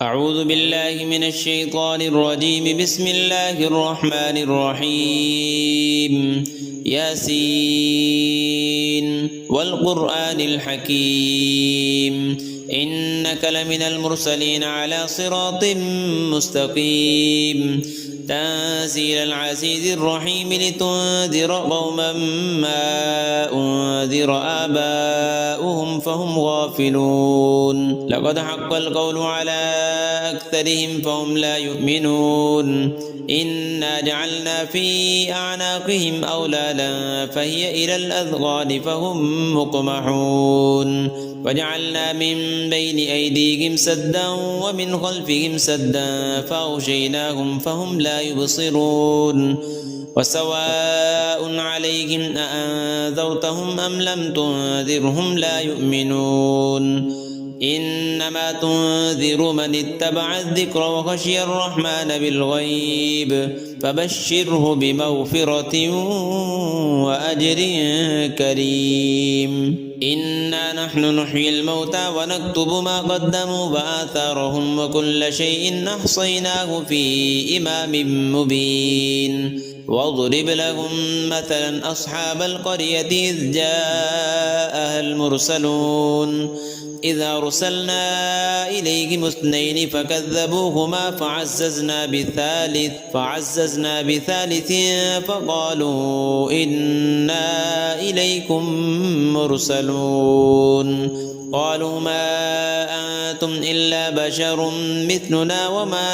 أعوذ بالله من الشيطان الرجيم. بسم الله الرحمن الرحيم. ياسين والقرآن الحكيم إنك لمن المرسلين على صراط مستقيم تنزيل العزيز الرحيم لتنذر قوما ما أنذر آباؤهم فهم غافلون. لقد حق القول على أكثرهم فهم لا يؤمنون. إنا جعلنا في أعناقهم أغلالا فهي إلى الأذقان فهم مقمحون. وجعلنا من بين أيديهم سدا ومن خلفهم سدا فأغشيناهم فهم لا يبصرون. وسواء عليهم أأنذرتهم أم لم تنذرهم لا يؤمنون. إنما تنذر من اتبع الذكر وخشي الرحمن بالغيب فبشره بمغفرة وأجر كريم. إنا نحن نحيي الموتى ونكتب ما قدموا وآثارهم وكل شيء أحصيناه في إمام مبين. واضرب لهم مثلا أصحاب القرية إذ جاءها المرسلون إذ أرسلنا إليهم اثنين فكذبوهما فعززنا بثالث فقالوا إنا إليكم مرسلون. قالوا ما أنتم إلا بشر مثلنا وما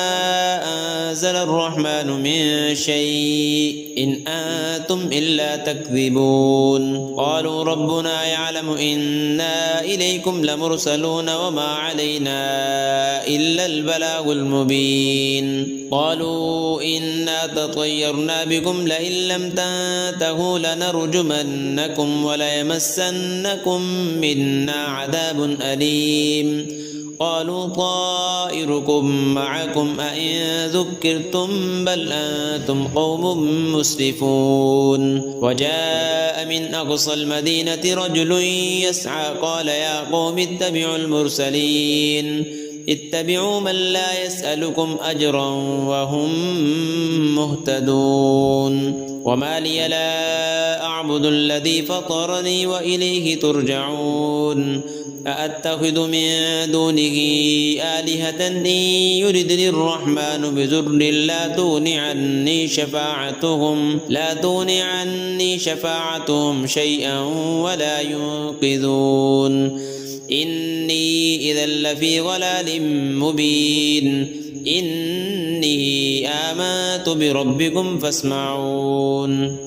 أنزل الرحمن من شيء إن أنتم إلا تكذبون. قالوا ربنا يعلم إنا إليكم لمرسلون وما علينا إلا البلاغ المبين. قالوا إنا تطيرنا بكم لئن لم تنتهوا لنرجمنكم وليمسنكم منا عذاب أليم. قالوا طائركم معكم أئن ذكرتم بل أنتم قوم مسرفون. وجاء من أقصى المدينة رجل يسعى قال يا قوم اتبعوا المرسلين اتبعوا من لا يسألكم أجرا وهم مهتدون. وما لي لا أعبد الذي فطرني وإليه ترجعون. أأتخذ من دونه آلهة إن يردني الرحمن بضر لا تغن عني شفاعتهم شيئا ولا ينقذون. إني إذا لفي ضلال مبين. إني آمنت بربكم فاسمعون.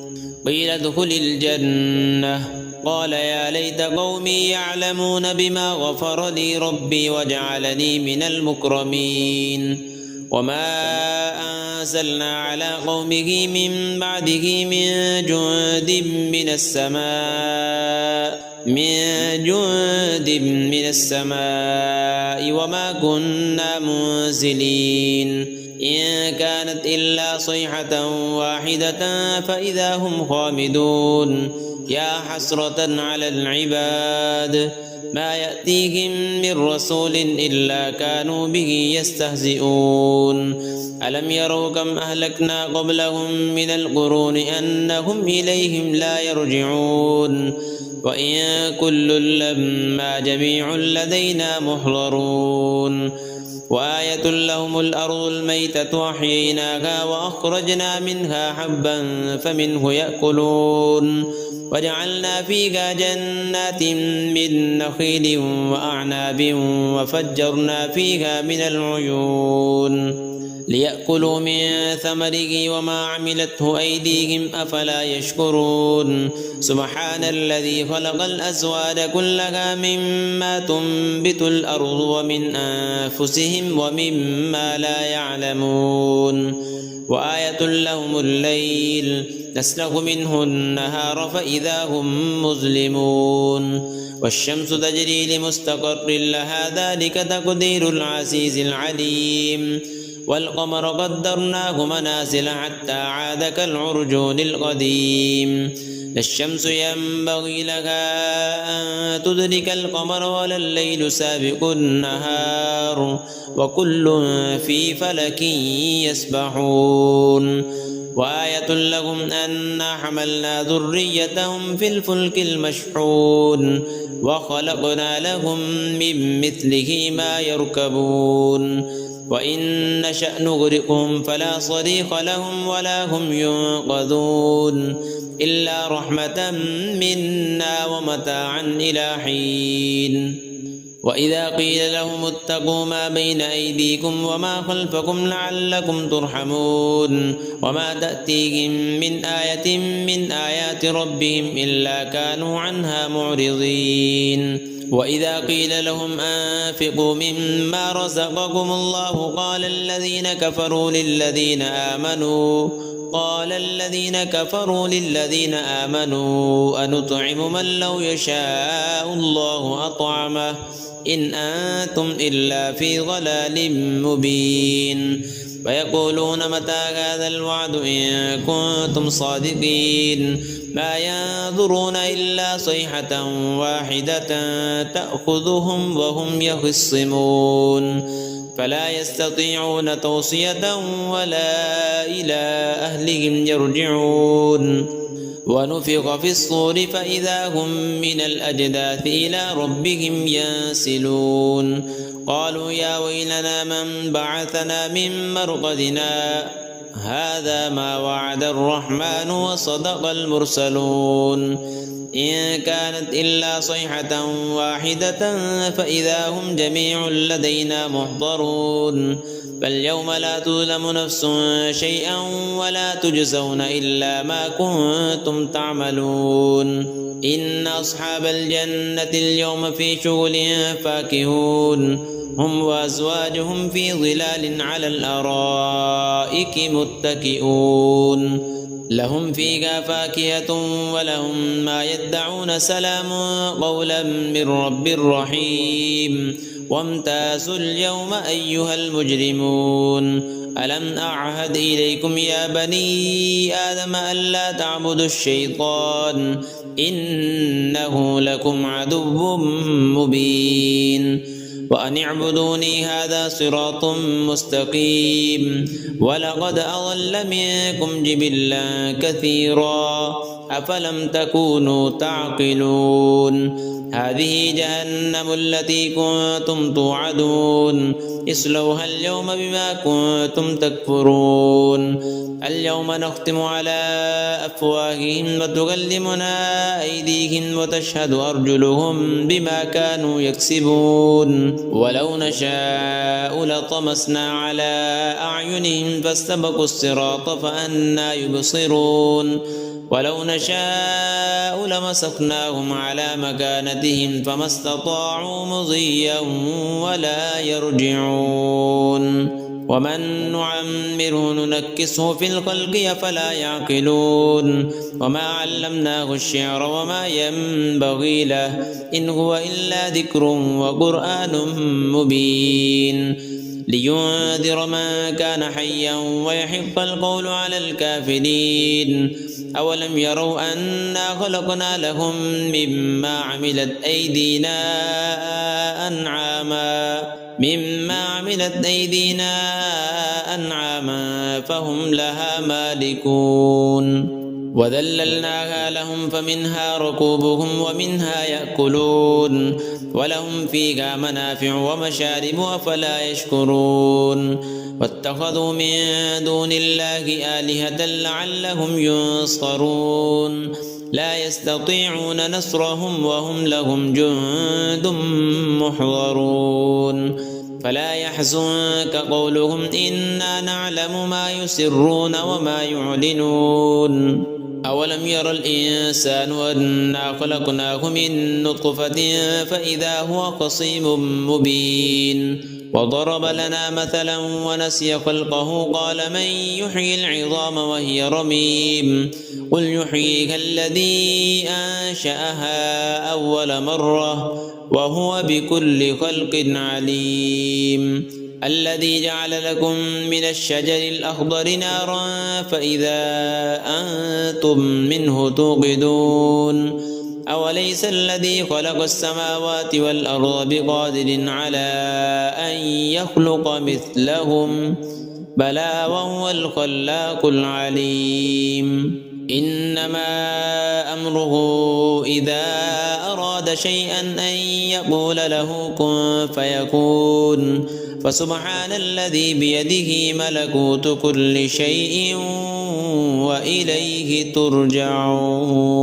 قيل ادخل الجنة قال يا ليت قومي يعلمون بما غفر لي ربي وجعلني من المكرمين. وما أنزلنا على قومه من بعده من جند من السماء وما كنا منزلين. إن كانت إلا صيحة واحدة فإذا هم خامدون. يا حسرة على العباد ما يأتيهم من رسول إلا كانوا به يستهزئون. ألم يروا كم أهلكنا قبلهم من القرون أنهم إليهم لا يرجعون. وإن كل لما جميع لدينا محضرون. وآية لهم الأرض الميتة أحييناها وأخرجنا منها حبا فمنه يأكلون. وجعلنا فيها جنات من نخيل وأعناب وفجرنا فيها من العيون ليأكلوا من ثمره وما عملته أيديهم أفلا يشكرون. سبحان الذي خلق الأزواج كلها مما تنبت الأرض ومن أنفسهم ومما لا يعلمون. وآية لهم الليل نسلخ منه النهار فإذا هم مظلمون. والشمس تجري لمستقر لها ذلك تقدير العزيز العليم. والقمر قدرناه منازل حتى عاد كالعرجون القديم. لا الشمس ينبغي لها أن تدرك القمر ولا الليل سابق النهار وكل في فلك يسبحون وآية لهم أنا حملنا ذريتهم في الفلك المشحون وخلقنا لهم من مثله ما يركبون وإن نشأ نغرقهم فلا صريخ لهم ولا هم ينقذون إلا رحمة منا ومتاعا إلى حين وإذا قيل لهم اتقوا ما بين أيديكم وما خلفكم لعلكم ترحمون وما تأتيهم من آية من آيات ربهم إلا كانوا عنها معرضين وإذا قيل لهم أنفقوا مما رزقكم الله قال الذين كفروا للذين آمنوا أنطعم من لو يشاء الله أطعمه إن أنتم إلا في ضلال مبين ويقولون متى هذا الوعد إن كنتم صادقين ما ينظرون إلا صيحة واحدة تأخذهم وهم يخصمون فلا يستطيعون توصية ولا إلى أهلهم يرجعون ونفخ في الصور فإذا هم من الأجداث إلى ربهم ينسلون قالوا يا ويلنا من بعثنا من مرقدنا هذا ما وعد الرحمن وصدق المرسلون إن كانت إلا صيحة واحدة فإذا هم جميع لدينا محضرون فاليوم لا تظلم نفس شيئا ولا تجزون إلا ما كنتم تعملون إن أصحاب الجنة اليوم في شغل فاكهون هم وأزواجهم في ظلال على الأرائك متكئون لهم فيها فاكهة ولهم ما يدعون سلام قولا من رب رحيم وامتازوا اليوم أيها المجرمون ألم أعهد إليكم يا بني آدم ألا تعبدوا الشيطان إنه لكم عدو مبين وأن اعبدوني هذا صراط مستقيم ولقد أضل منكم جبلا كثيرا أفلم تكونوا تعقلون هذه جهنم التي كنتم توعدون اصلوها اليوم بما كنتم تكفرون اليوم نختم على أفواههم وتكلمنا أيديهم وتشهد أرجلهم بما كانوا يكسبون ولو نشاء لطمسنا على أعينهم فاستبقوا الصراط فأنى يبصرون ولو نشاء لمسخناهم على مكانتهم فما استطاعوا مضيا ولا يرجعون ومن نعمره ننكسه في الخلق أفلا يعقلون وما علمناه الشعر وما ينبغي له إن هو إلا ذكر وقرآن مبين لينذر من كان حيا ويحق القول على الكافرين أولم يروا أنا خلقنا لهم مما عملت أيدينا أنعاما فهم لها مالكون وذللناها لهم فمنها ركوبهم ومنها يأكلون ولهم فيها منافع ومشارب أفلا يشكرون واتخذوا من دون الله آلهة لعلهم ينصرون لا يستطيعون نصرهم وهم لهم جند محضرون فلا يحزنك قولهم إنا نعلم ما يسرون وما يعلنون أولم ير الإنسان أنا خلقناه من نطفة فإذا هو خصيم مبين وضرب لنا مثلا ونسي خلقه قال من يحيي العظام وهي رميم قل يحييها الذي أنشأها أول مرة وهو بكل خلق عليم الذي جعل لكم من الشجر الأخضر نارا فإذا أنتم منه توقدون أوليس الذي خلق السماوات والأرض بقادر على أن يخلق مثلهم بلى وهو الخلاق العليم إنما أمره إذا أراد شيئا أن يقول له كن فيكون فسبحان الذي بيده ملكوت كل شيء وإليه ترجعون.